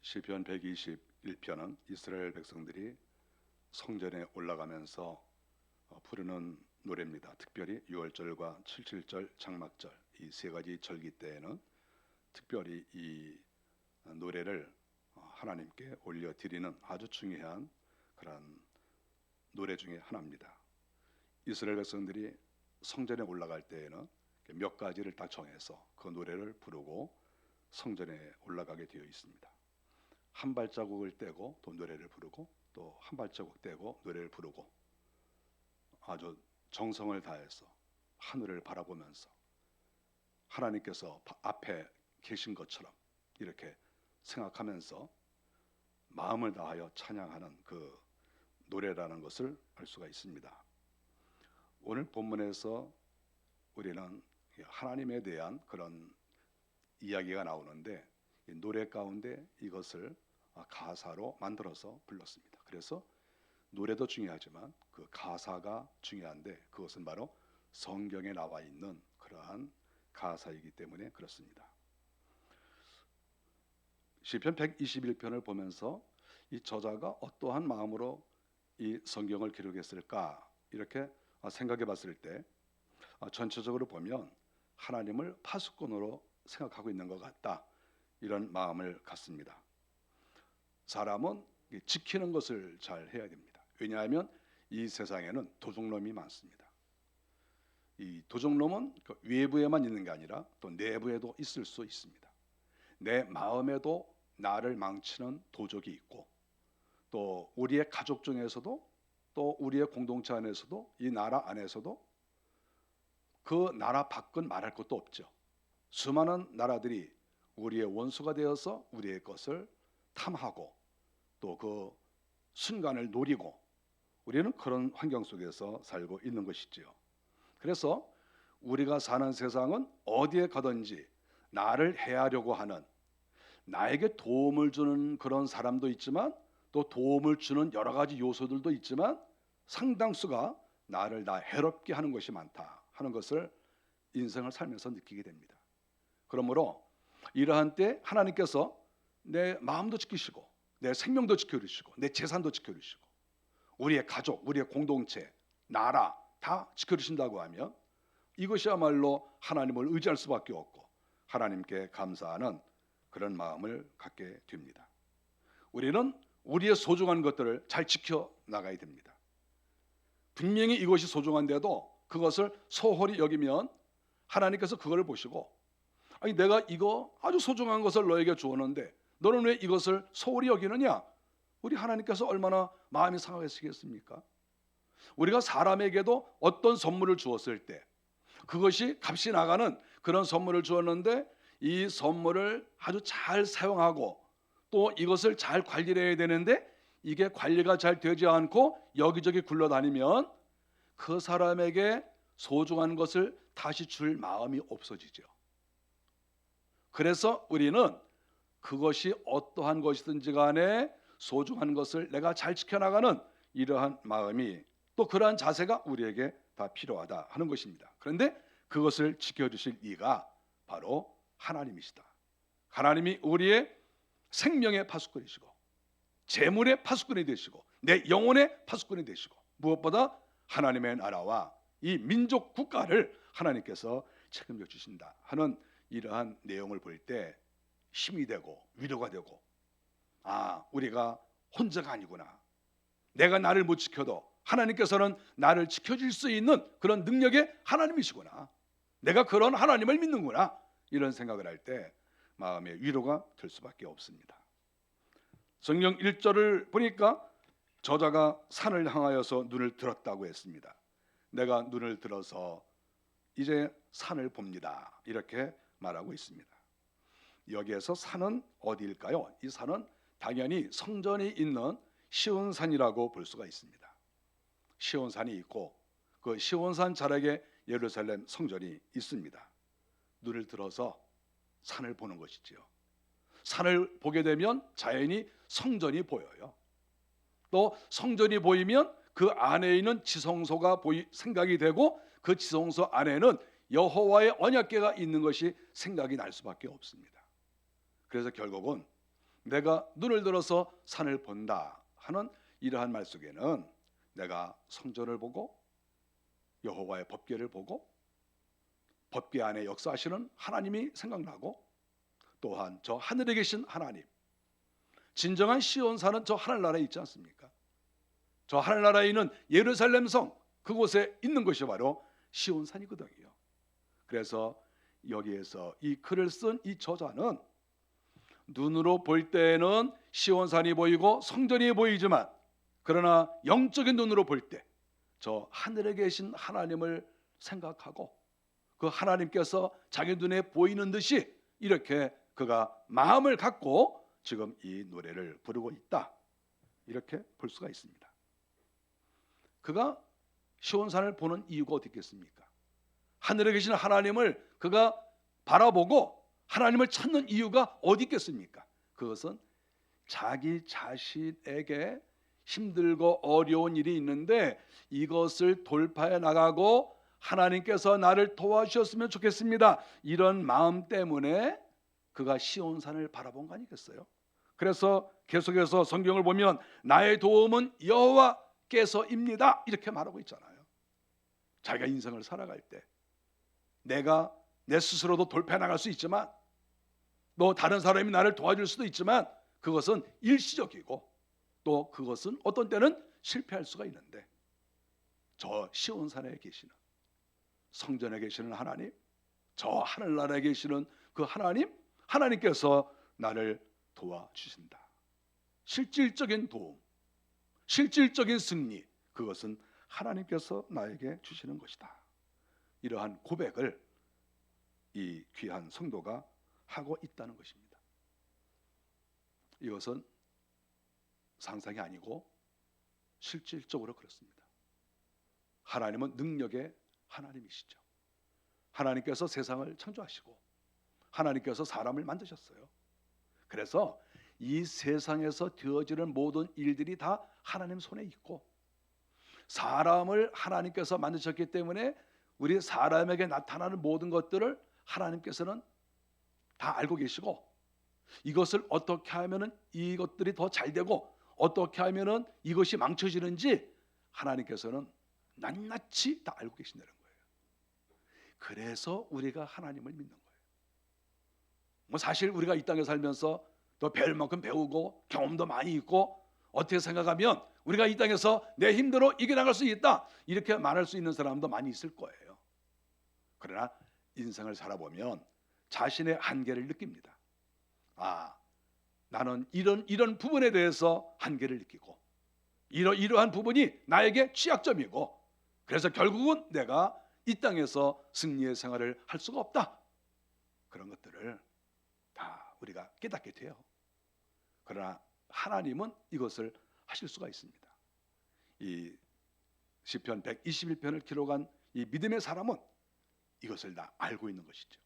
시편 121편은 이스라엘 백성들이 성전에 올라가면서 부르는 노래입니다. 특별히 6월절과 77절 장막절 이 세 가지 절기 때에는 특별히 이 노래를 하나님께 올려드리는 아주 중요한 그런 노래 중에 하나입니다. 이스라엘 백성들이 성전에 올라갈 때에는 몇 가지를 딱 정해서 그 노래를 부르고 성전에 올라가게 되어 있습니다. 한 발자국을 떼고 또 노래를 부르고 또 한 발자국 떼고 노래를 부르고 아주 정성을 다해서 하늘을 바라보면서 하나님께서 앞에 계신 것처럼 이렇게 생각하면서 마음을 다하여 찬양하는 그 노래라는 것을 알 수가 있습니다. 오늘 본문에서 우리는 하나님에 대한 그런 이야기가 나오는데 노래 가운데 이것을 가사로 만들어서 불렀습니다. 그래서 노래도 중요하지만 그 가사가 중요한데 그것은 바로 성경에 나와 있는 그러한 가사이기 때문에 그렇습니다. 시편 121편을 보면서 이 저자가 어떠한 마음으로 이 성경을 기록했을까 이렇게 생각해 봤을 때 전체적으로 보면 하나님을 파수꾼으로 생각하고 있는 것 같다 이런 마음을 갖습니다. 사람은 지키는 것을 잘 해야 됩니다. 왜냐하면 이 세상에는 도둑놈이 많습니다. 이 도둑놈은 외부에만 있는 게 아니라 또 내부에도 있을 수 있습니다. 내 마음에도 나를 망치는 도적이 있고 또 우리의 가족 중에서도 또 우리의 공동체 안에서도 이 나라 안에서도 그 나라 밖은 말할 것도 없죠. 수많은 나라들이 우리의 원수가 되어서 우리의 것을 탐하고 또 그 순간을 노리고 우리는 그런 환경 속에서 살고 있는 것이지요. 그래서 우리가 사는 세상은 어디에 가든지 나를 해하려고 하는 나에게 도움을 주는 그런 사람도 있지만 또 도움을 주는 여러 가지 요소들도 있지만 상당수가 나를 다 해롭게 하는 것이 많다 하는 것을 인생을 살면서 느끼게 됩니다. 그러므로 이러한 때 하나님께서 내 마음도 지키시고 내 생명도 지켜주시고 내 재산도 지켜주시고 우리의 가족, 우리의 공동체, 나라 다 지켜주신다고 하면 이것이야말로 하나님을 의지할 수밖에 없고 하나님께 감사하는 그런 마음을 갖게 됩니다. 우리는 우리의 소중한 것들을 잘 지켜나가야 됩니다. 분명히 이것이 소중한데도 그것을 소홀히 여기면 하나님께서 그걸 보시고 아니 내가 이거 아주 소중한 것을 너에게 주었는데 너는 왜 이것을 소홀히 여기느냐? 우리 하나님께서 얼마나 마음이 상하시겠습니까? 우리가 사람에게도 어떤 선물을 주었을 때 그것이 값이 나가는 그런 선물을 주었는데 이 선물을 아주 잘 사용하고 또 이것을 잘 관리를 해야 되는데 이게 관리가 잘 되지 않고 여기저기 굴러다니면 그 사람에게 소중한 것을 다시 줄 마음이 없어지죠. 그래서 우리는 그것이 어떠한 것이든지 간에 소중한 것을 내가 잘 지켜나가는 이러한 마음이 또 그러한 자세가 우리에게 다 필요하다 하는 것입니다. 그런데 그것을 지켜주실 이가 바로 하나님이시다. 하나님이 우리의 생명의 파수꾼이시고 재물의 파수꾼이 되시고 내 영혼의 파수꾼이 되시고 무엇보다 하나님의 나라와 이 민족 국가를 하나님께서 책임져 주신다 하는 이러한 내용을 볼 때 힘이 되고 위로가 되고 우리가 혼자가 아니구나. 내가 나를 못 지켜도 하나님께서는 나를 지켜줄 수 있는 그런 능력의 하나님이시구나. 내가 그런 하나님을 믿는구나. 이런 생각을 할 때 마음의 위로가 될 수밖에 없습니다. 성경 1절을 보니까 저자가 산을 향하여서 눈을 들었다고 했습니다. 내가 눈을 들어서 이제 산을 봅니다. 이렇게 말하고 있습니다. 여기에서 산은 어디일까요? 이 산은 당연히 성전이 있는 시온산이라고 볼 수가 있습니다. 시온산이 있고 그 시온산 자락에 예루살렘 성전이 있습니다. 눈을 들어서 산을 보는 것이지요. 산을 보게 되면 자연히 성전이 보여요. 또 성전이 보이면 그 안에 있는 지성소가 생각이 되고 그 지성소 안에는 여호와의 언약궤가 있는 것이 생각이 날 수밖에 없습니다. 그래서 결국은 내가 눈을 들어서 산을 본다 하는 이러한 말 속에는 내가 성전을 보고 여호와의 법궤를 보고 법궤 안에 역사하시는 하나님이 생각나고, 또한 저 하늘에 계신 하나님, 진정한 시온산은 저 하늘나라에 있지 않습니까? 저 하늘나라에 있는 예루살렘 성, 그곳에 있는 것이 바로 시온산이거든요. 그래서 여기에서 이 글을 쓴 이 저자는 눈으로 볼 때는 시온산이 보이고 성전이 보이지만, 그러나 영적인 눈으로 볼 때 저 하늘에 계신 하나님을 생각하고 그 하나님께서 자기 눈에 보이는 듯이 이렇게 그가 마음을 갖고 지금 이 노래를 부르고 있다, 이렇게 볼 수가 있습니다. 그가 시온산을 보는 이유가 어디 있겠습니까? 하늘에 계신 하나님을 그가 바라보고 하나님을 찾는 이유가 어디 있겠습니까? 그것은 자기 자신에게 힘들고 어려운 일이 있는데 이것을 돌파해 나가고 하나님께서 나를 도와주셨으면 좋겠습니다, 이런 마음 때문에 그가 시온산을 바라본 거 아니겠어요? 그래서 계속해서 성경을 보면 나의 도움은 여호와께서입니다, 이렇게 말하고 있잖아요. 자기가 인생을 살아갈 때 내가 내 스스로도 돌파해 나갈 수 있지만, 또 다른 사람이 나를 도와줄 수도 있지만, 그것은 일시적이고 또 그것은 어떤 때는 실패할 수가 있는데, 저 시온산에 계시는, 성전에 계시는 하나님, 저 하늘나라에 계시는 그 하나님께서 나를 도와주신다. 실질적인 도움, 실질적인 승리, 그것은 하나님께서 나에게 주시는 것이다. 이러한 고백을 이 귀한 성도가 하고 있다는 것입니다. 이것은 상상이 아니고 실질적으로 그렇습니다. 하나님은 능력의 하나님이시죠. 하나님께서 세상을 창조하시고 하나님께서 사람을 만드셨어요. 그래서 이 세상에서 되어지는 모든 일들이 다 하나님 손에 있고, 사람을 하나님께서 만드셨기 때문에 우리 사람에게 나타나는 모든 것들을 하나님께서는 다 알고 계시고, 이것을 어떻게 하면은 이것들이 더 잘 되고 어떻게 하면은 이것이 망쳐지는지 하나님께서는 낱낱이 다 알고 계신다는 거예요. 그래서 우리가 하나님을 믿는 거예요. 뭐 사실 우리가 이 땅에 살면서 또 배울 만큼 배우고 경험도 많이 있고, 어떻게 생각하면 우리가 이 땅에서 내 힘대로 이겨나갈 수 있다, 이렇게 말할 수 있는 사람도 많이 있을 거예요. 그러나 인생을 살아보면 자신의 한계를 느낍니다. 나는 이런 부분에 대해서 한계를 느끼고, 이러한 부분이 나에게 취약점이고, 그래서 결국은 내가 이 땅에서 승리의 생활을 할 수가 없다, 그런 것들을 다 우리가 깨닫게 돼요. 그러나 하나님은 이것을 하실 수가 있습니다. 이 시편 121편을 기록한 이 믿음의 사람은 이것을 다 알고 있는 것이죠.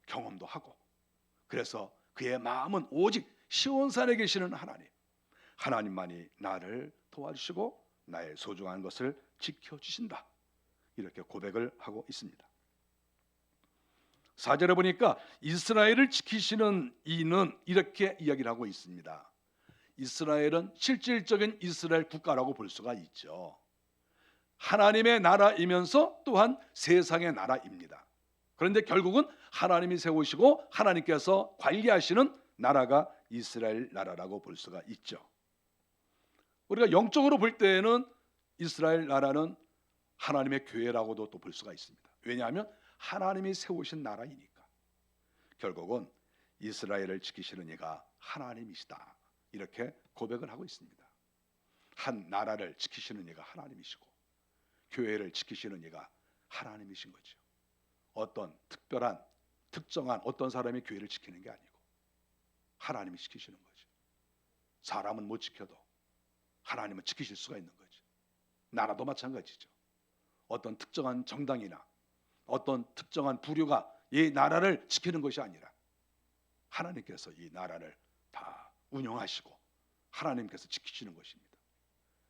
경험도 하고, 그래서 그의 마음은 오직 시온산에 계시는 하나님만이 나를 도와주시고 나의 소중한 것을 지켜주신다, 이렇게 고백을 하고 있습니다. 4절에 보니까 이스라엘을 지키시는 이는, 이렇게 이야기를 하고 있습니다. 이스라엘은 실질적인 이스라엘 국가라고 볼 수가 있죠. 하나님의 나라이면서 또한 세상의 나라입니다. 그런데 결국은 하나님이 세우시고 하나님께서 관리하시는 나라가 이스라엘 나라라고 볼 수가 있죠. 우리가 영적으로 볼 때에는 이스라엘 나라는 하나님의 교회라고도 또 볼 수가 있습니다. 왜냐하면 하나님이 세우신 나라이니까. 결국은 이스라엘을 지키시는 이가 하나님이시다, 이렇게 고백을 하고 있습니다. 한 나라를 지키시는 이가 하나님이시고 교회를 지키시는 이가 하나님이신 거죠. 어떤 특별한 특정한 어떤 사람이 교회를 지키는 게 아니고 하나님이 지키시는 거죠. 사람은 못 지켜도 하나님은 지키실 수가 있는 거죠. 나라도 마찬가지죠. 어떤 특정한 정당이나 어떤 특정한 부류가 이 나라를 지키는 것이 아니라 하나님께서 이 나라를 다 운영하시고 하나님께서 지키시는 것입니다.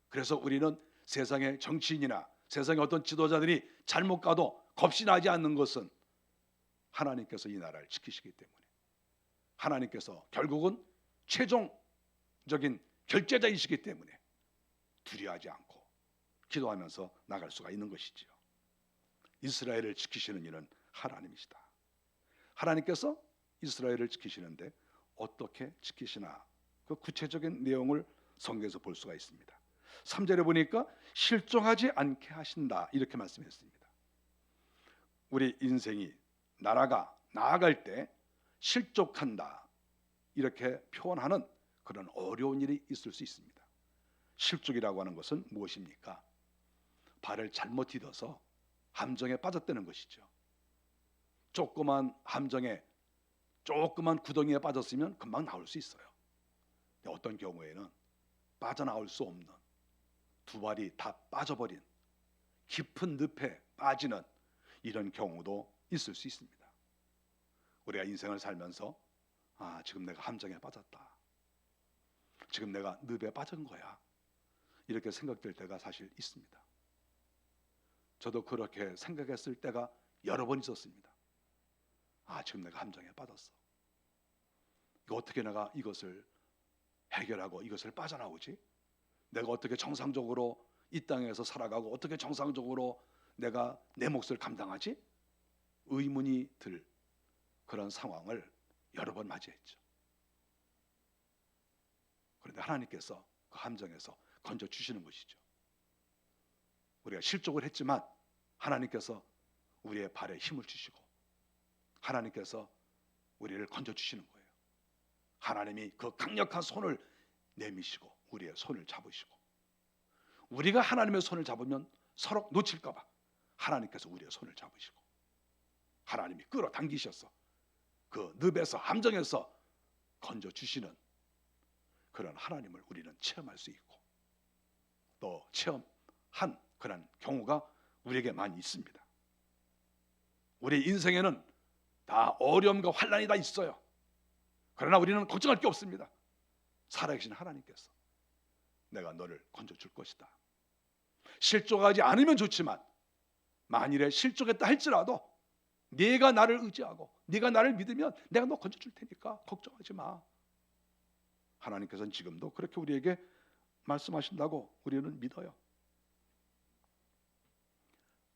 그래서 우리는 세상의 정치인이나 세상의 어떤 지도자들이 잘못 가도 겁이 나지 않는 것은 하나님께서 이 나라를 지키시기 때문에, 하나님께서 결국은 최종적인 결제자이시기 때문에 두려워하지 않고 기도하면서 나갈 수가 있는 것이지요. 이스라엘을 지키시는 이는 하나님이시다. 하나님께서 이스라엘을 지키시는데 어떻게 지키시나, 그 구체적인 내용을 성경에서 볼 수가 있습니다. 3절에 보니까 실종하지 않게 하신다, 이렇게 말씀했습니다. 우리 인생이 나라가 나아갈 때 실족한다, 이렇게 표현하는 그런 어려운 일이 있을 수 있습니다. 실족이라고 하는 것은 무엇입니까? 발을 잘못 디뎌서 함정에 빠졌다는 것이죠. 조그만 함정에, 조그만 구덩이에 빠졌으면 금방 나올 수 있어요. 어떤 경우에는 빠져나올 수 없는, 두 발이 다 빠져버린 깊은 늪에 빠지는 이런 경우도 있을 수 있습니다. 우리가 인생을 살면서 지금 내가 함정에 빠졌다, 지금 내가 늪에 빠진 거야, 이렇게 생각될 때가 사실 있습니다. 저도 그렇게 생각했을 때가 여러 번 있었습니다. 지금 내가 함정에 빠졌어. 어떻게 내가 이것을 해결하고 이것을 빠져나오지? 내가 어떻게 정상적으로 이 땅에서 살아가고 어떻게 정상적으로 내가 내 몫을 감당하지? 의문이 들 그런 상황을 여러 번 맞이했죠. 그런데 하나님께서 그 함정에서 건져주시는 것이죠. 우리가 실족을 했지만 하나님께서 우리의 발에 힘을 주시고 하나님께서 우리를 건져주시는 거예요. 하나님이 그 강력한 손을 내미시고 우리의 손을 잡으시고, 우리가 하나님의 손을 잡으면 서로 놓칠까 봐 하나님께서 우리의 손을 잡으시고 하나님이 끌어당기셔서 그 늪에서, 함정에서 건져주시는 그런 하나님을 우리는 체험할 수 있고 또 체험한 그런 경우가 우리에게 많이 있습니다. 우리 인생에는 다 어려움과 환난이 다 있어요. 그러나 우리는 걱정할 게 없습니다. 살아계신 하나님께서 내가 너를 건져줄 것이다. 실족하지 않으면 좋지만 만일에 실족했다 할지라도 네가 나를 의지하고 네가 나를 믿으면 내가 너 건져줄 테니까 걱정하지 마. 하나님께서는 지금도 그렇게 우리에게 말씀하신다고 우리는 믿어요.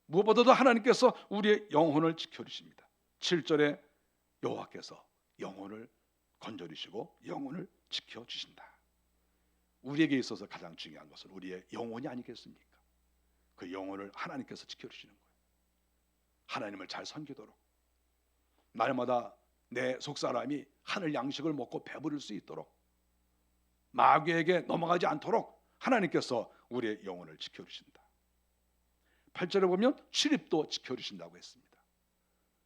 무엇보다도 하나님께서 우리의 영혼을 지켜주십니다. 7절에 여호와께서 영혼을 건져주시고 영혼을 지켜주신다. 우리에게 있어서 가장 중요한 것은 우리의 영혼이 아니겠습니까? 그 영혼을 하나님께서 지켜주시는 거예요. 하나님을 잘 섬기도록, 날마다 내 속사람이 하늘 양식을 먹고 배부를 수 있도록, 마귀에게 넘어가지 않도록 하나님께서 우리의 영혼을 지켜주신다. 8절에 보면 출입도 지켜주신다고 했습니다.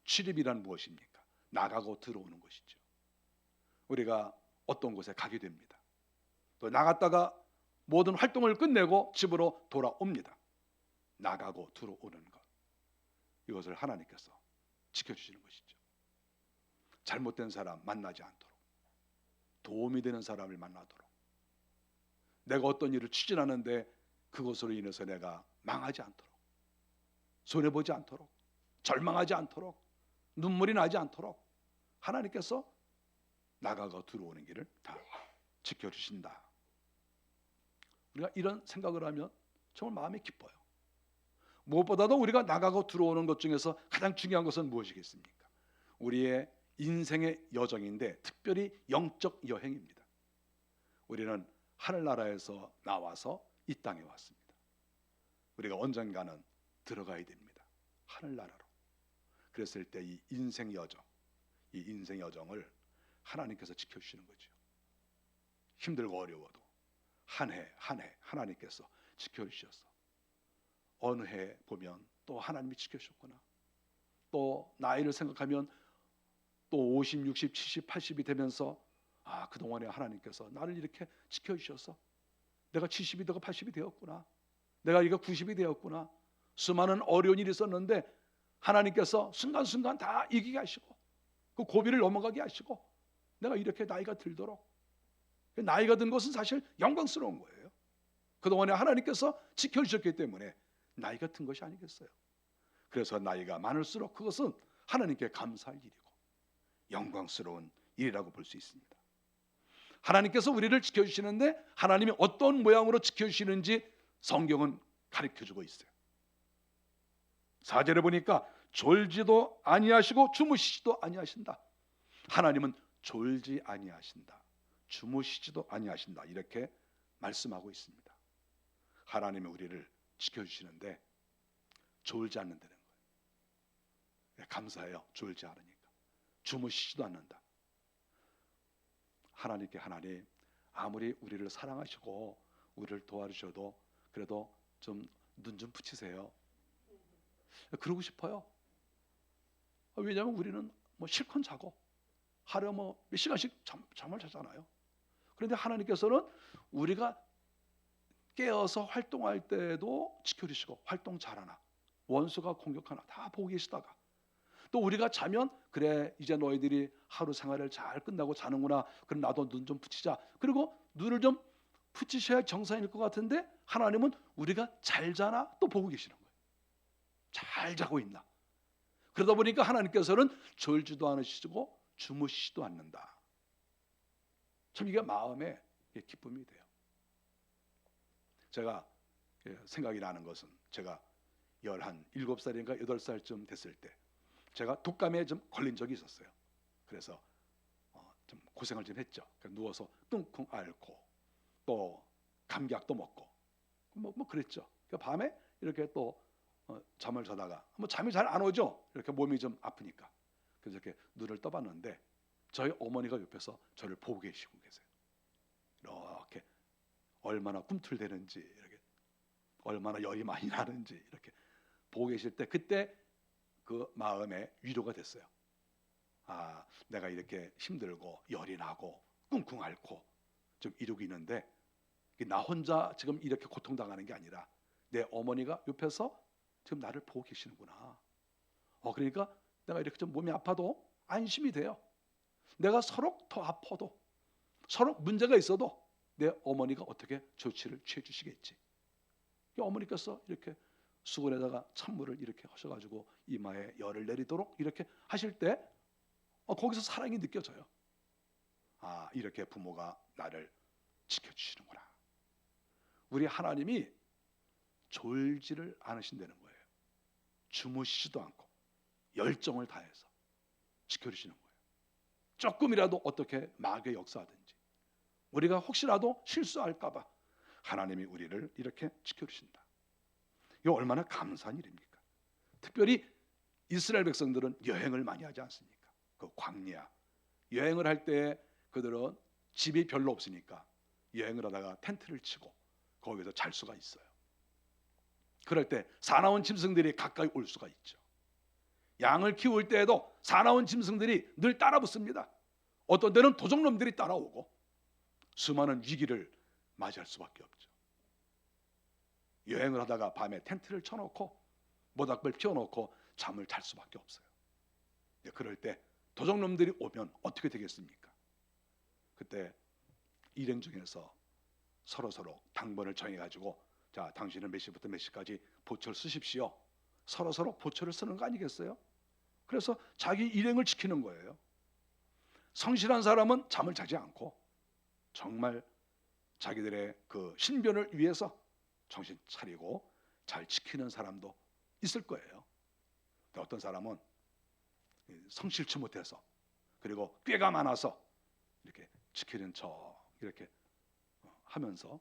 출입이란 무엇입니까? 나가고 들어오는 것이죠. 우리가 어떤 곳에 가게 됩니다. 또 나갔다가 모든 활동을 끝내고 집으로 돌아옵니다. 나가고 들어오는 것, 이것을 하나님께서 지켜주시는 것이죠. 잘못된 사람 만나지 않도록, 도움이 되는 사람을 만나도록, 내가 어떤 일을 추진하는데 그것으로 인해서 내가 망하지 않도록, 손해보지 않도록, 절망하지 않도록, 눈물이 나지 않도록 하나님께서 나가고 들어오는 길을 다 지켜주신다. 우리가 이런 생각을 하면 정말 마음이 기뻐요. 무엇보다도 우리가 나가고 들어오는 것 중에서 가장 중요한 것은 무엇이겠습니까? 우리의 인생의 여정인데 특별히 영적 여행입니다. 우리는 하늘나라에서 나와서 이 땅에 왔습니다. 우리가 언젠가는 들어가야 됩니다. 하늘나라로. 그랬을 때 이 인생 여정, 이 인생 여정을 하나님께서 지켜주시는 거죠. 힘들고 어려워도 한 해 한 해 하나님께서 지켜주셔서 어느 해 보면 또 하나님이 지켜주셨구나, 또 나이를 생각하면 또 50, 60, 70, 80이 되면서 그동안에 하나님께서 나를 이렇게 지켜주셔서 내가 70이 되고 80이 되었구나, 내가 이거 90이 되었구나, 수많은 어려운 일이 있었는데 하나님께서 순간순간 다 이기게 하시고 그 고비를 넘어가게 하시고 내가 이렇게 나이가 들도록, 나이가 든 것은 사실 영광스러운 거예요. 그동안에 하나님께서 지켜주셨기 때문에 나이가 든 것이 아니겠어요. 그래서 나이가 많을수록 그것은 하나님께 감사할 일이고 영광스러운 일이라고 볼 수 있습니다. 하나님께서 우리를 지켜주시는데 하나님이 어떤 모양으로 지켜주시는지 성경은 가르쳐주고 있어요. 4절에 보니까 졸지도 아니하시고 주무시지도 아니하신다. 하나님은 졸지 아니하신다, 주무시지도 아니하신다, 이렇게 말씀하고 있습니다. 하나님이 우리를 지켜주시는데 졸지 않는다는 거예요. 네, 감사해요. 졸지 않으니까. 주무시지도 않는다. 하나님께 하나님, 아무리 우리를 사랑하시고 우리를 도와주셔도 그래도 좀 눈 좀 붙이세요. 그러고 싶어요. 왜냐하면 우리는 뭐 실컷 자고 하루에 뭐 몇 시간씩 잠을 자잖아요. 그런데 하나님께서는 우리가 깨어서 활동할 때도 지켜주시고, 활동 잘하나 원수가 공격하나 다 보고 계시다가, 또 우리가 자면 그래 이제 너희들이 하루 생활을 잘 끝나고 자는구나, 그럼 나도 눈 좀 붙이자, 그리고 눈을 좀 붙이셔야 정상일 것 같은데 하나님은 우리가 잘 자나 또 보고 계시는 거예요. 잘 자고 있나. 그러다 보니까 하나님께서는 졸지도 않으시고 주무시지도 않는다. 참 이게 마음에 기쁨이 돼요. 제가 생각이 나는 것은, 제가 17살인가 8살쯤 됐을 때 제가 독감에 좀 걸린 적이 있었어요. 그래서 좀 고생을 좀 했죠. 누워서 끙끙 앓고 또 감기약도 먹고 뭐 그랬죠. 밤에 이렇게 또 잠을 자다가 뭐 잠이 잘 안 오죠. 이렇게 몸이 좀 아프니까. 그래서 이렇게 눈을 떠봤는데 저희 어머니가 옆에서 저를 보고 계시고 계세요. 이렇게 얼마나 꿈틀대는지, 이렇게 얼마나 열이 많이 나는지 이렇게 보고 계실 때, 그때 그 마음에 위로가 됐어요. 아, 내가 이렇게 힘들고 열이 나고 끙끙 앓고 좀 이러고 있는데 나 혼자 지금 이렇게 고통당하는 게 아니라 내 어머니가 옆에서 지금 나를 보고 계시는구나. 그러니까 내가 이렇게 좀 몸이 아파도 안심이 돼요. 내가 서로 더 아파도, 서로 문제가 있어도 내 어머니가 어떻게 조치를 취해 주시겠지. 어머니께서 이렇게 수건에다가 찬물을 이렇게 하셔가지고 이마에 열을 내리도록 이렇게 하실 때 거기서 사랑이 느껴져요. 아, 이렇게 부모가 나를 지켜주시는구나. 우리 하나님이 졸지를 않으신다는 거예요. 주무시지도 않고 열정을 다해서 지켜주시는 거예요. 조금이라도 어떻게 마귀의 역사하든지 우리가 혹시라도 실수할까 봐 하나님이 우리를 이렇게 지켜주신다. 이거 얼마나 감사한 일입니까? 특별히 이스라엘 백성들은 여행을 많이 하지 않습니까? 그 광야 여행을 할 때 그들은 집이 별로 없으니까 여행을 하다가 텐트를 치고 거기서 잘 수가 있어요. 그럴 때 사나운 짐승들이 가까이 올 수가 있죠. 양을 키울 때에도 사나운 짐승들이 늘 따라붙습니다. 어떤 때는 도적놈들이 따라오고 수많은 위기를 맞이할 수밖에 없죠. 여행을 하다가 밤에 텐트를 쳐놓고 모닥불 피워놓고 잠을 잘 수밖에 없어요. 그럴 때 도적놈들이 오면 어떻게 되겠습니까? 그때 일행 중에서 서로 당번을 정해가지고, 자, 당신은 몇 시부터 몇 시까지 보초를 쓰십시오. 서로 보초를 쓰는 거 아니겠어요? 그래서 자기 일행을 지키는 거예요. 성실한 사람은 잠을 자지 않고 정말 자기들의 그 신변을 위해서 정신 차리고 잘 지키는 사람도 있을 거예요. 근데 어떤 사람은 성실치 못해서, 그리고 꾀가 많아서 이렇게 지키는 척 이렇게 하면서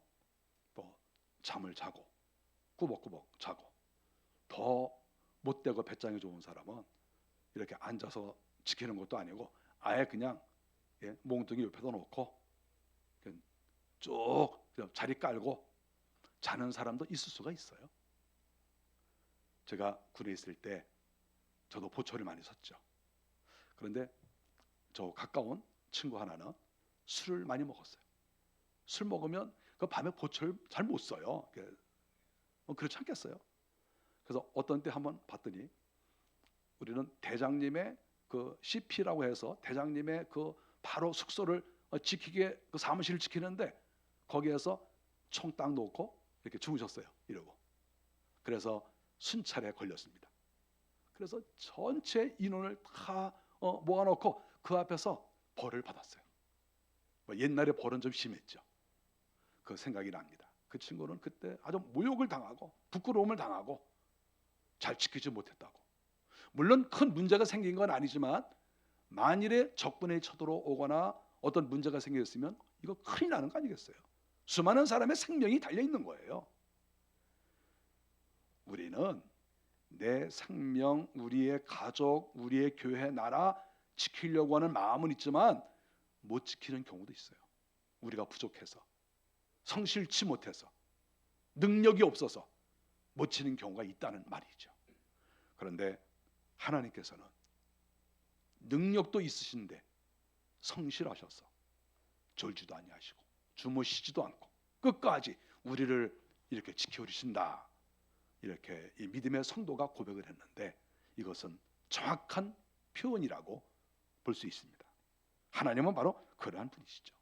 또 잠을 자고 꾸벅꾸벅 자고, 더 못되고 배짱이 좋은 사람은 이렇게 앉아서 지키는 것도 아니고 아예 그냥 몽둥이 옆에다 놓고 쭉 자리 깔고 자는 사람도 있을 수가 있어요. 제가 군에 있을 때 저도 보초를 많이 섰죠. 그런데 저 가까운 친구 하나는 술을 많이 먹었어요. 술 먹으면 그 밤에 보초를 잘 못 써요. 그렇지 않겠어요? 그래서 어떤 때 한번 봤더니 우리는 대장님의 그 CP라고 해서 대장님의 그 바로 숙소를 지키게, 그 사무실을 지키는데 거기에서 총 딱 놓고 이렇게 주무셨어요. 이러고. 그래서 순찰에 걸렸습니다. 그래서 전체 인원을 다 모아놓고 그 앞에서 벌을 받았어요. 뭐 옛날에 벌은 좀 심했죠. 그 생각이 납니다. 그 친구는 그때 아주 모욕을 당하고 부끄러움을 당하고 잘 지키지 못했다고. 물론 큰 문제가 생긴 건 아니지만 만일에 적군이 쳐들어오거나 어떤 문제가 생겼으면 이거 큰일 나는 거 아니겠어요? 수많은 사람의 생명이 달려 있는 거예요. 우리는 내 생명, 우리의 가족, 우리의 교회, 나라 지키려고 하는 마음은 있지만 못 지키는 경우도 있어요. 우리가 부족해서, 성실치 못해서, 능력이 없어서 못 지키는 경우가 있다는 말이죠. 그런데 하나님께서는 능력도 있으신데 성실하셔서 졸지도 아니하시고 주무시지도 않고 끝까지 우리를 이렇게 지켜주신다. 이렇게 이 믿음의 성도가 고백을 했는데 이것은 정확한 표현이라고 볼 수 있습니다. 하나님은 바로 그러한 분이시죠.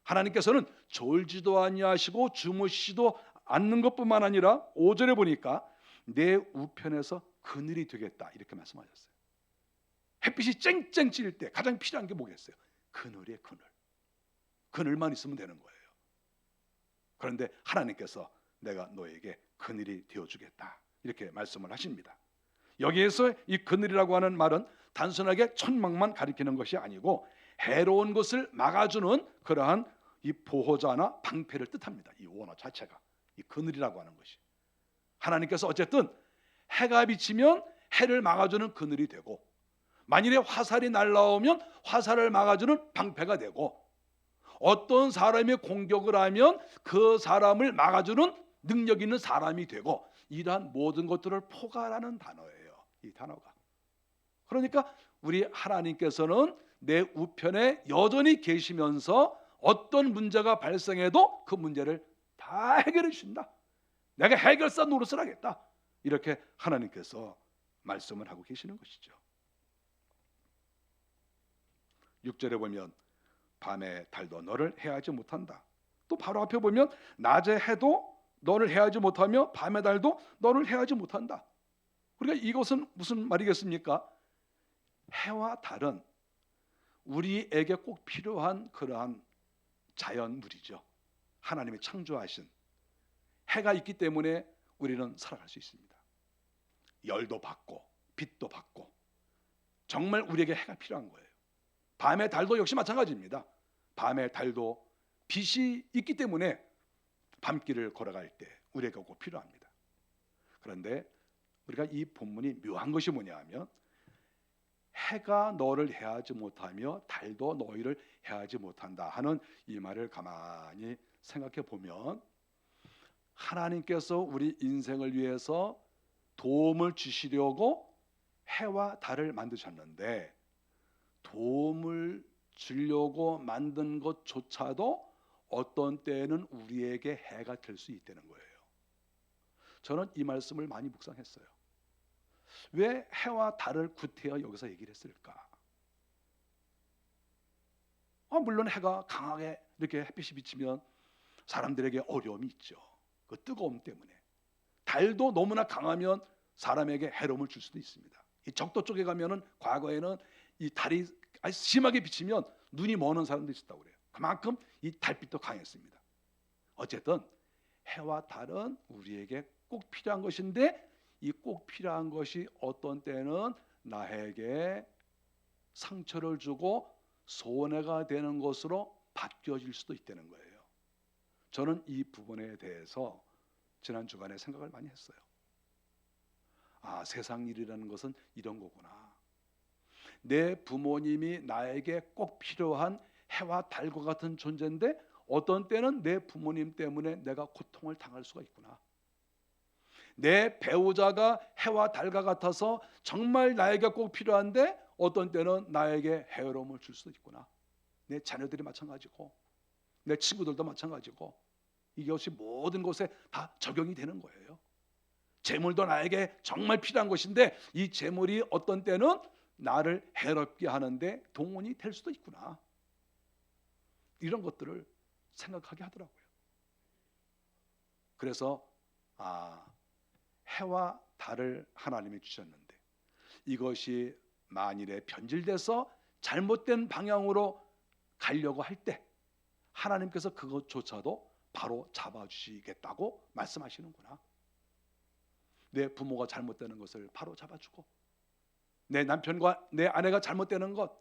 하나님께서는 졸지도 아니하시고 주무시지도 않는 것뿐만 아니라 5절에 보니까 내 우편에서 그늘이 되겠다 이렇게 말씀하셨어요. 햇빛이 쨍쨍 찔 때 가장 필요한 게 뭐겠어요? 그늘이에요. 그늘만 있으면 되는 거예요. 그런데 하나님께서 내가 너에게 그늘이 되어주겠다 이렇게 말씀을 하십니다. 여기에서 이 그늘이라고 하는 말은 단순하게 천막만 가리키는 것이 아니고 해로운 것을 막아주는 그러한 이 보호자나 방패를 뜻합니다. 이 원어 자체가 이 그늘이라고 하는 것이 하나님께서 어쨌든 해가 비치면 해를 막아주는 그늘이 되고 만일에 화살이 날라오면 화살을 막아주는 방패가 되고 어떤 사람이 공격을 하면 그 사람을 막아주는 능력 있는 사람이 되고 이러한 모든 것들을 포괄하는 단어예요. 이 단어가. 그러니까 우리 하나님께서는 내 우편에 여전히 계시면서 어떤 문제가 발생해도 그 문제를 다 해결해 주신다. 내가 해결사 노릇을 하겠다. 이렇게 하나님께서 말씀을 하고 계시는 것이죠. 6절에 보면 밤에 달도 너를 해하지 못한다. 또 바로 앞에 보면 낮에 해도 너를 해하지 못하며 밤에 달도 너를 해하지 못한다. 그러니까 이것은 무슨 말이겠습니까? 해와 달은 우리에게 꼭 필요한 그러한 자연물이죠. 하나님이 창조하신 해가 있기 때문에 우리는 살아갈 수 있습니다. 열도 받고 빛도 받고 정말 우리에게 해가 필요한 거예요. 밤에 달도 역시 마찬가지입니다. 밤에 달도 빛이 있기 때문에 밤길을 걸어갈 때 우리에게 꼭 필요합니다. 그런데 우리가 이 본문이 묘한 것이 뭐냐 하면 해가 너를 해하지 못하며 달도 너희를 해하지 못한다 하는 이 말을 가만히 생각해 보면 하나님께서 우리 인생을 위해서 도움을 주시려고 해와 달을 만드셨는데 도움을 주려고 만든 것조차도 어떤 때에는 우리에게 해가 될 수 있다는 거예요. 저는 이 말씀을 많이 묵상했어요. 왜 해와 달을 구태여 여기서 얘기를 했을까? 물론 해가 강하게 이렇게 햇빛이 비치면 사람들에게 어려움이 있죠. 그 뜨거움 때문에. 달도 너무나 강하면 사람에게 해로움을 줄 수도 있습니다. 이 적도 쪽에 가면은 과거에는 이 달이 아주 심하게 비치면 눈이 머는 사람도 있었다고 그래요. 그만큼 이 달빛도 강했습니다. 어쨌든 해와 달은 우리에게 꼭 필요한 것인데 이 꼭 필요한 것이 어떤 때는 나에게 상처를 주고 손해가 되는 것으로 바뀌어질 수도 있다는 거예요. 저는 이 부분에 대해서 지난 주간에 생각을 많이 했어요. 세상 일이라는 것은 이런 거구나. 내 부모님이 나에게 꼭 필요한 해와 달과 같은 존재인데 어떤 때는 내 부모님 때문에 내가 고통을 당할 수가 있구나. 내 배우자가 해와 달과 같아서 정말 나에게 꼭 필요한데 어떤 때는 나에게 해로움을 줄 수도 있구나. 내 자녀들이 마찬가지고 내 친구들도 마찬가지고 이것이 모든 곳에 다 적용이 되는 거예요. 재물도 나에게 정말 필요한 것인데 이 재물이 어떤 때는 나를 해롭게 하는데 동원이 될 수도 있구나. 이런 것들을 생각하게 하더라고요. 그래서 해와 달을 하나님이 주셨는데 이것이 만일에 변질돼서 잘못된 방향으로 가려고 할 때 하나님께서 그것조차도 바로 잡아주시겠다고 말씀하시는구나. 내 부모가 잘못되는 것을 바로 잡아주고, 내 남편과 내 아내가 잘못되는 것,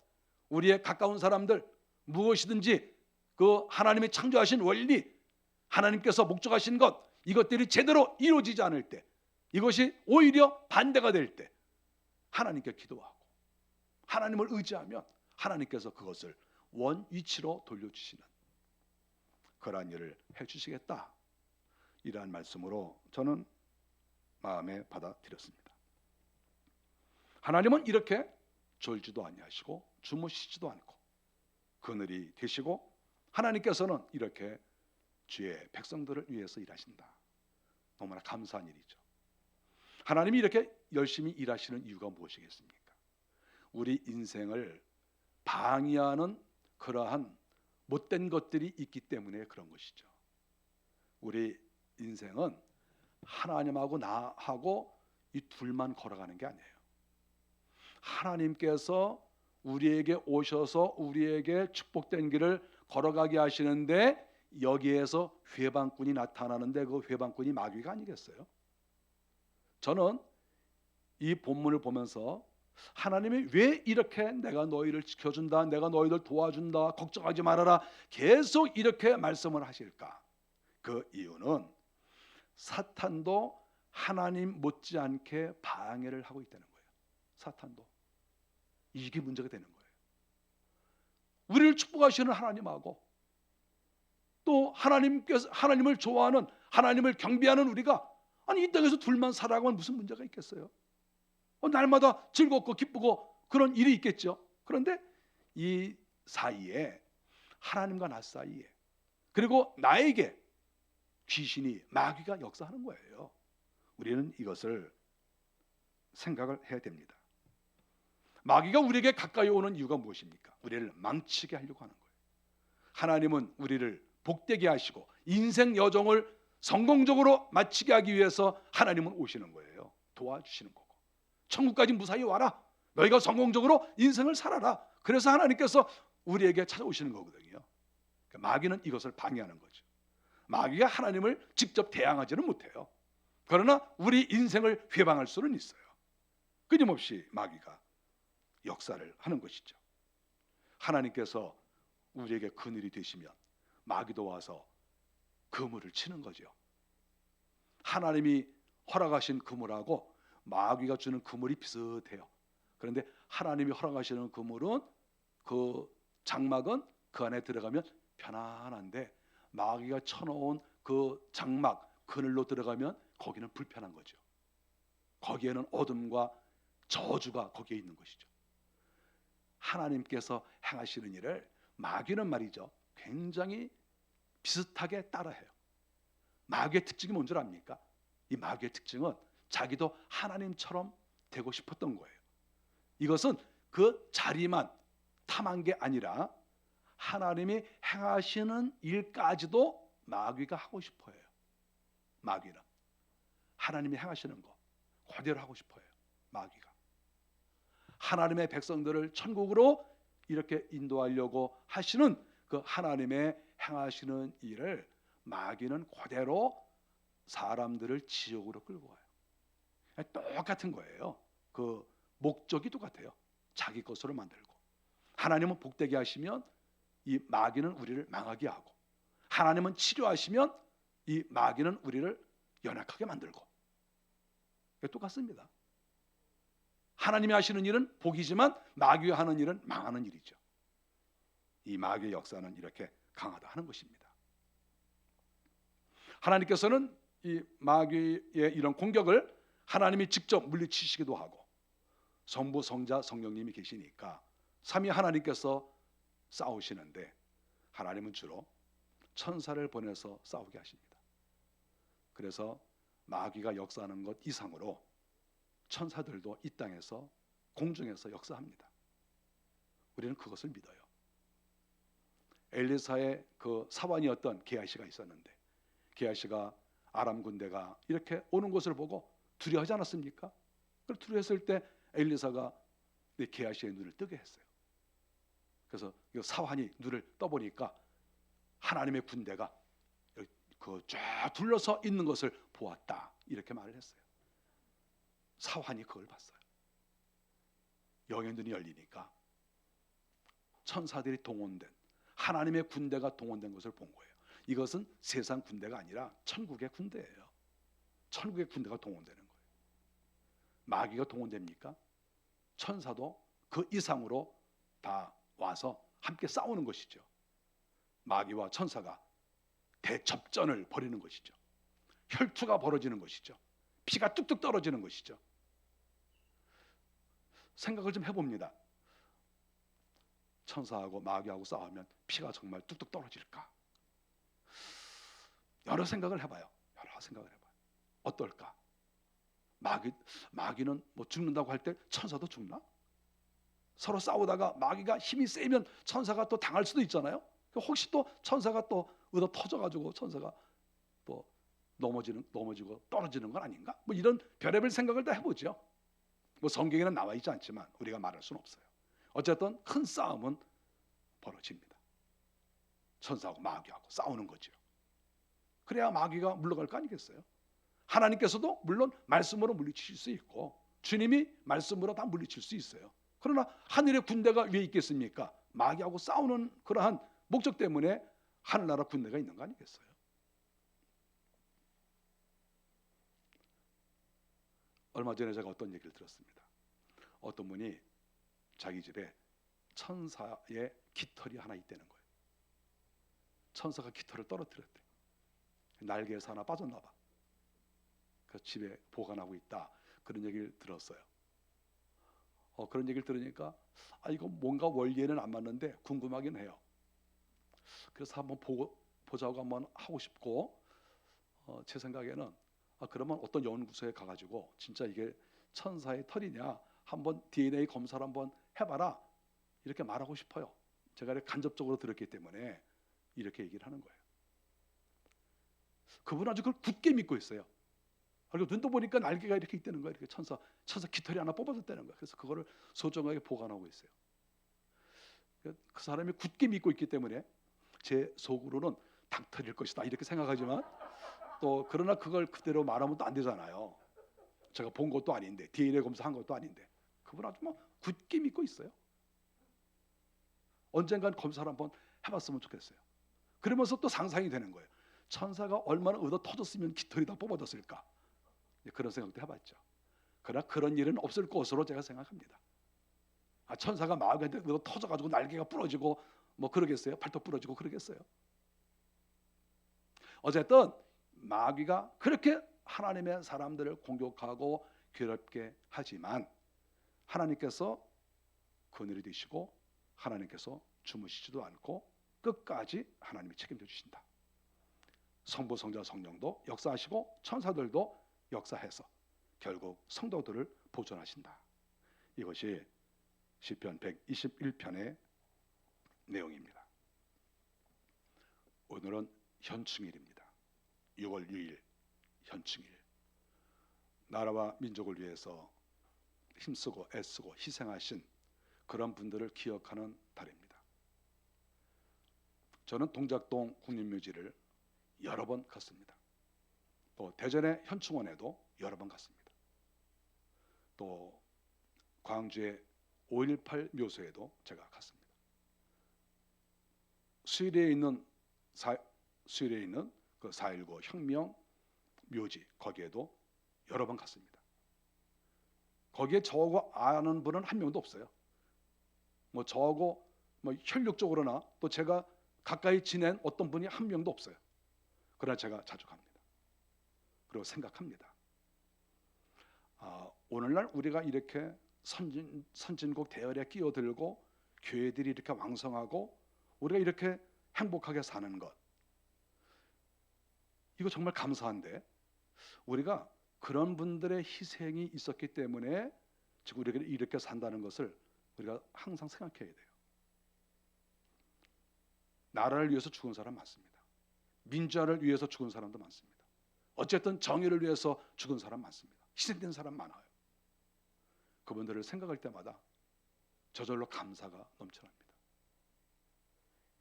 우리의 가까운 사람들, 무엇이든지 그 하나님이 창조하신 원리, 하나님께서 목적하신 것, 이것들이 제대로 이루어지지 않을 때, 이것이 오히려 반대가 될 때 하나님께 기도하고 하나님을 의지하면 하나님께서 그것을 원 위치로 돌려주시는 그러한 일을 해주시겠다, 이러한 말씀으로 저는 마음에 받아들였습니다. 하나님은 이렇게 졸지도 아니하시고 주무시지도 않고 그늘이 되시고, 하나님께서는 이렇게 주의 백성들을 위해서 일하신다. 너무나 감사한 일이죠. 하나님이 이렇게 열심히 일하시는 이유가 무엇이겠습니까? 우리 인생을 방해하는 그러한 못된 것들이 있기 때문에 그런 것이죠. 우리 인생은 하나님하고 나하고 이 둘만 걸어가는 게 아니에요. 하나님께서 우리에게 오셔서 우리에게 축복된 길을 걸어가게 하시는데, 여기에서 회방꾼이 나타나는데 그 회방꾼이 마귀가 아니겠어요? 저는 이 본문을 보면서 하나님이 왜 이렇게 내가 너희를 지켜준다, 내가 너희들 도와준다, 걱정하지 말아라, 계속 이렇게 말씀을 하실까? 그 이유는 사탄도 하나님 못지않게 방해를 하고 있다는 거예요. 사탄도. 이게 문제가 되는 거예요. 우리를 축복하시는 하나님하고 또 하나님께서 하나님을 좋아하는, 하나님을 경배하는 우리가 이 땅에서 둘만 살아가면 무슨 문제가 있겠어요? 날마다 즐겁고 기쁘고 그런 일이 있겠죠. 그런데 이 사이에, 하나님과 나 사이에, 그리고 나에게 귀신이, 마귀가 역사하는 거예요. 우리는 이것을 생각을 해야 됩니다. 마귀가 우리에게 가까이 오는 이유가 무엇입니까? 우리를 망치게 하려고 하는 거예요. 하나님은 우리를 복되게 하시고 인생 여정을 성공적으로 마치게 하기 위해서 하나님은 오시는 거예요. 도와주시는 거고, 천국까지 무사히 와라, 너희가 성공적으로 인생을 살아라, 그래서 하나님께서 우리에게 찾아오시는 거거든요. 마귀는 이것을 방해하는 거죠. 마귀가 하나님을 직접 대항하지는 못해요. 그러나 우리 인생을 회방할 수는 있어요. 끊임없이 마귀가 역사를 하는 것이죠. 하나님께서 우리에게 그늘이 되시면 마귀도 와서 그물을 치는 거죠. 하나님이 허락하신 그물하고 마귀가 주는 그물이 비슷해요. 그런데 하나님이 허락하시는 그물은, 그 장막은 그 안에 들어가면 편안한데, 마귀가 쳐놓은 그 장막, 그늘로 들어가면 거기는 불편한 거죠. 거기에는 어둠과 저주가 거기에 있는 것이죠. 하나님께서 행하시는 일을 마귀는 말이죠, 굉장히 비슷하게 따라해요. 마귀의 특징이 뭔 줄 압니까? 이 마귀의 특징은 자기도 하나님처럼 되고 싶었던 거예요. 이것은 그 자리만 탐한 게 아니라 하나님이 행하시는 일까지도 마귀가 하고 싶어요. 마귀는 하나님이 행하시는 거 그대로 하고 싶어요. 마귀가 하나님의 백성들을 천국으로 이렇게 인도하려고 하시는 그 하나님의 행하시는 일을 마귀는 그대로 사람들을 지옥으로 끌고 가요. 똑같은 거예요. 그 목적이 똑같아요. 자기 것으로 만들고, 하나님은 복되게 하시면 이 마귀는 우리를 망하게 하고, 하나님은 치료하시면 이 마귀는 우리를 연약하게 만들고, 똑같습니다. 하나님이 하시는 일은 복이지만 마귀가 하는 일은 망하는 일이죠. 이 마귀의 역사는 이렇게 강하다 하는 것입니다. 하나님께서는 이 마귀의 이런 공격을 하나님이 직접 물리치시기도 하고, 성부, 성자, 성령님이 계시니까 삼위 하나님께서 싸우시는데, 하나님은 주로 천사를 보내서 싸우게 하십니다. 그래서 마귀가 역사하는 것 이상으로 천사들도 이 땅에서, 공중에서 역사합니다. 우리는 그것을 믿어요. 엘리사의 그 사환이었던 게하시가 있었는데, 게하시가 아람 군대가 이렇게 오는 것을 보고 두려워하지 않았습니까? 두려워했을 때 엘리사가 게하시의 눈을 뜨게 했어요. 그래서 사환이 눈을 떠보니까 하나님의 군대가 그 쫙 둘러서 있는 것을 보았다, 이렇게 말을 했어요. 사환이 그걸 봤어요. 영의 눈이 열리니까 천사들이 동원된, 하나님의 군대가 동원된 것을 본 거예요. 이것은 세상 군대가 아니라 천국의 군대예요. 천국의 군대가 동원되는 거예요. 마귀가 동원됩니까? 천사도 그 이상으로 다 와서 함께 싸우는 것이죠. 마귀와 천사가 대접전을 벌이는 것이죠. 혈투가 벌어지는 것이죠. 피가 뚝뚝 떨어지는 것이죠. 생각을 좀 해봅니다. 천사하고 마귀하고 싸우면 피가 정말 뚝뚝 떨어질까? 여러 생각을 해봐요. 어떨까? 마귀는 뭐 죽는다고 할 때 천사도 죽나? 서로 싸우다가 마귀가 힘이 세면 천사가 또 당할 수도 있잖아요. 혹시 또 천사가 또 얻어 터져가지고 천사가 뭐 넘어지고 떨어지는 건 아닌가? 뭐 이런 별의별 생각을 다 해보죠. 뭐 성경에는 나와 있지 않지만 우리가 말할 수는 없어요. 어쨌든 큰 싸움은 벌어집니다. 천사하고 마귀하고 싸우는 거죠. 그래야 마귀가 물러갈 거 아니겠어요? 하나님께서도 물론 말씀으로 물리칠 수 있고 주님이 말씀으로 다 물리칠 수 있어요. 그러나 하늘의 군대가 왜 있겠습니까? 마귀하고 싸우는 그러한 목적 때문에 하늘나라 군대가 있는 거 아니겠어요? 얼마 전에 제가 어떤 얘기를 들었습니다. 어떤 분이 자기 집에 천사의 깃털이 하나 있다는 거예요. 천사가 깃털을 떨어뜨렸대. 날개에서 하나 빠졌나 봐. 그 집에 보관하고 있다, 그런 얘기를 들었어요. 그런 얘기를 들으니까 이거 뭔가 원리에는 안 맞는데 궁금하긴 해요. 그래서 한번 보자고 한번 하고 싶고, 제 생각에는 그러면 어떤 연구소에 가가지고 진짜 이게 천사의 털이냐 한번 DNA 검사를 한번 해봐라, 이렇게 말하고 싶어요. 제가 간접적으로 들었기 때문에 이렇게 얘기를 하는 거예요. 그분은 아주 그걸 굳게 믿고 있어요. 그리고 눈도 보니까 날개가 이렇게 있다는 거예요. 이렇게 천사 깃털이 하나 뽑아졌다는 거예요. 그래서 그거를 소중하게 보관하고 있어요. 그 사람이 굳게 믿고 있기 때문에 제 속으로는 닭털일 것이다 이렇게 생각하지만, 또 그러나 그걸 그대로 말하면 또 안 되잖아요. 제가 본 것도 아닌데, DNA 검사한 것도 아닌데, 그분 아주 뭐 굳게 믿고 있어요. 언젠간 검사를 한번 해봤으면 좋겠어요. 그러면서 또 상상이 되는 거예요. 천사가 얼마나 얻어 터졌으면 깃털이 다 뽑아졌을까? 그런 생각도 해봤죠. 그러나 그런 일은 없을 것으로 제가 생각합니다. 천사가 마귀한테 얻어 터져가지고 날개가 부러지고 뭐 그러겠어요? 발톱 부러지고 그러겠어요? 어쨌든 마귀가 그렇게 하나님의 사람들을 공격하고 괴롭게 하지만 하나님께서 그늘이 되시고 하나님께서 주무시지도 않고 끝까지 하나님이 책임져 주신다. 성부, 성자, 성령도 역사하시고 천사들도 역사해서 결국 성도들을 보존하신다. 이것이 시편 121편의 내용입니다. 오늘은 현충일입니다. 6월 6일 현충일. 나라와 민족을 위해서 힘쓰고 애쓰고 희생하신 그런 분들을 기억하는 달입니다. 저는 동작동 국립묘지를 여러 번 갔습니다. 또 대전의 현충원에도 여러 번 갔습니다. 또 광주의 5.18 묘소에도 제가 갔습니다. 수일에 있는 그 4.19 혁명 묘지, 거기에도 여러 번 갔습니다. 거기에 저하고 아는 분은 한 명도 없어요. 뭐 저하고 뭐 혈육적으로나 또 제가 가까이 지낸 어떤 분이 한 명도 없어요. 그러나 제가 자주 갑니다. 그리고 생각합니다. 오늘날 우리가 이렇게 선진국 대열에 끼어들고 교회들이 이렇게 왕성하고 우리가 이렇게 행복하게 사는 것, 이거 정말 감사한데, 우리가 그런 분들의 희생이 있었기 때문에 지금 우리가 이렇게 산다는 것을 우리가 항상 생각해야 돼요. 나라를 위해서 죽은 사람 많습니다. 민주화를 위해서 죽은 사람도 많습니다. 어쨌든 정의를 위해서 죽은 사람 많습니다. 희생된 사람 많아요. 그분들을 생각할 때마다 저절로 감사가 넘쳐납니다.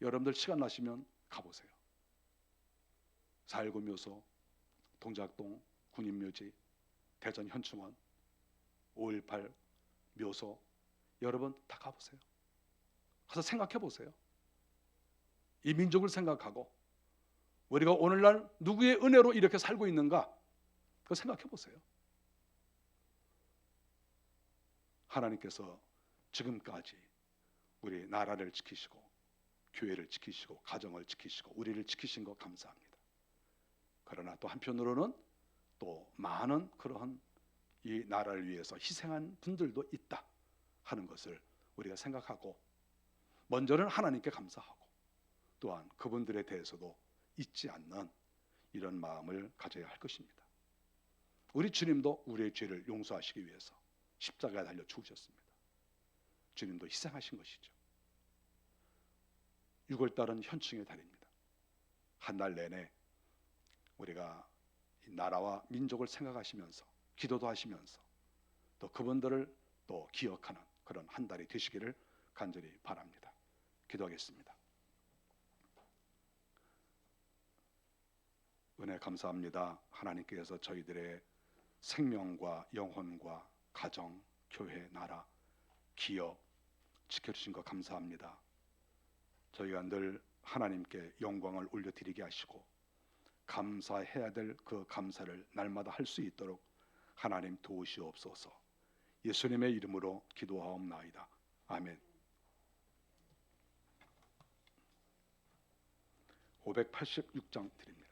여러분들 시간 나시면 가보세요. 4.19 묘소, 동작동 군인묘지, 대전 현충원, 5.18 묘소, 여러분 다 가보세요. 가서 생각해 보세요. 이 민족을 생각하고 우리가 오늘날 누구의 은혜로 이렇게 살고 있는가, 그거 생각해 보세요. 하나님께서 지금까지 우리 나라를 지키시고 교회를 지키시고 가정을 지키시고 우리를 지키신 거 감사합니다. 그러나 또 한편으로는 또 많은 그러한 이 나라를 위해서 희생한 분들도 있다 하는 것을 우리가 생각하고, 먼저는 하나님께 감사하고 또한 그분들에 대해서도 잊지 않는 이런 마음을 가져야 할 것입니다. 우리 주님도 우리의 죄를 용서하시기 위해서 십자가에 달려 죽으셨습니다. 주님도 희생하신 것이죠. 6월달은 현충의 달입니다. 한 달 내내 우리가 이 나라와 민족을 생각하시면서 기도도 하시면서 또 그분들을 또 기억하는 그런 한 달이 되시기를 간절히 바랍니다. 기도하겠습니다. 은혜 감사합니다. 하나님께서 저희들의 생명과 영혼과 가정, 교회, 나라, 기업 지켜주신 것 감사합니다. 저희가 늘 하나님께 영광을 올려드리게 하시고 감사해야 될 그 감사를 날마다 할 수 있도록 하나님 도우시옵소서. 예수님의 이름으로 기도하옵나이다. 아멘. 586장 드립니다.